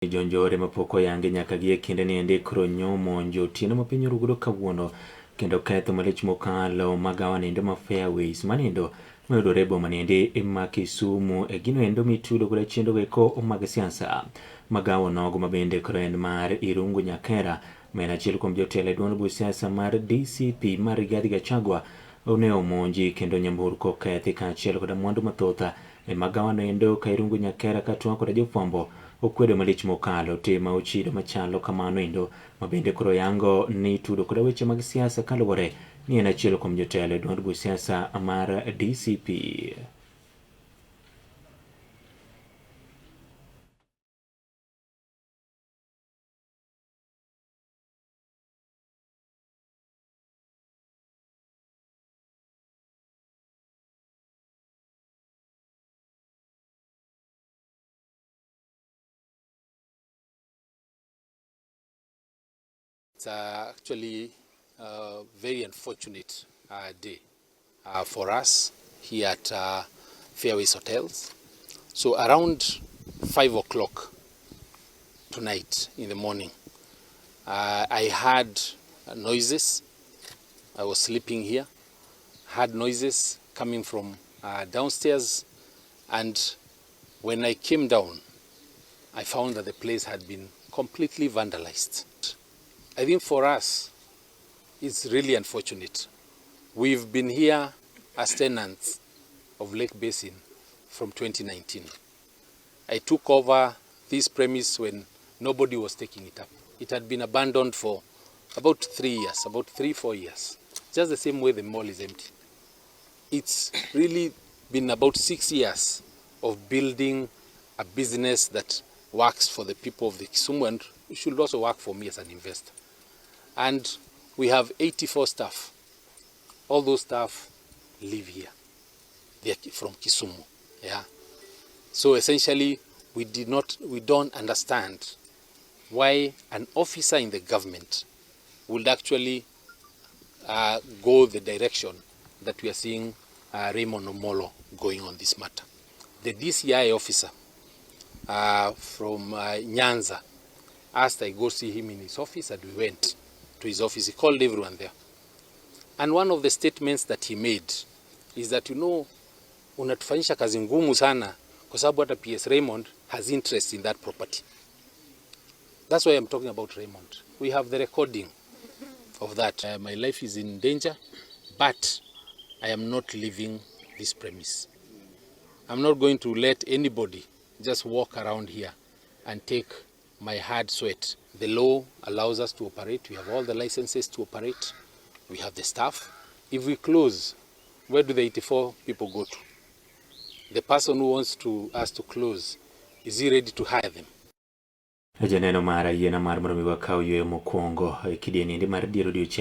Jonjore mapoko yange nyaka gi kinde ni ende kro nyomonjo tino mapinyo rugudo kawuono kendo ketho malich mokalo Magawa nindo ma Fairways manindo mayudore boma niende ma Kisumu gino endo mitudo kod chendo eko mag siasa. Magawa nogo mabende kro en mar Irungu Nyakera mena achiel kuom jotelo duond buch siasa mar DCP mar Rigathi Gachagua ne omonji kendo nyamburko kethi kaachiel kod mwandu mathoth Magawa no endo ka Irungu Nyakera katwa kod jofwambo okwedo malich mokalo tema ochido machalo kamano endo mabende koro yango ni tudo kod weche mag siasa kaluwore ni en achiel kuom jotelo duond buch siasa mar DCP. It's actually a very unfortunate day for us here at Fairways Hotels. So around 5 o'clock tonight in the morning, I heard noises. I was sleeping here, heard noises coming from downstairs, and when I came down, I found that the place had been completely vandalized. I think for us, it's really unfortunate. We've been here as tenants of Lake Basin from 2019. I took over this premise when nobody was taking it up. It had been abandoned for about 3 years, about 3-4 years. Just the same way the mall is empty. It's really been about 6 years of building a business that works for the people of the Kisumu and should also work for me as an investor. And we have 84 staff. All those staff live here. They are from Kisumu. Yeah. So essentially, we don't understand why an officer in the government would actually go the direction that we are seeing Raymond Omolo going on this matter. The DCI officer from Nyanza asked I go see him in his office, and we went to his office. He called everyone there. And one of the statements that he made is that, unatufanyisha kazi ngumu sana kwa sababu hata PS Raymond has interest in that property. That's why I'm talking about Raymond. We have the recording of that. My life is in danger, but I am not leaving this premise. I'm not going to let anybody just walk around here and take my hard sweat. The law allows us to operate. We have all the licenses to operate. We have the staff. If we close, where do the 84 people go to? The person who wants us to close, is he ready to hire them? Janeno mara yena mar mondo mi wakaw ywe mokwongo kidieni mar diero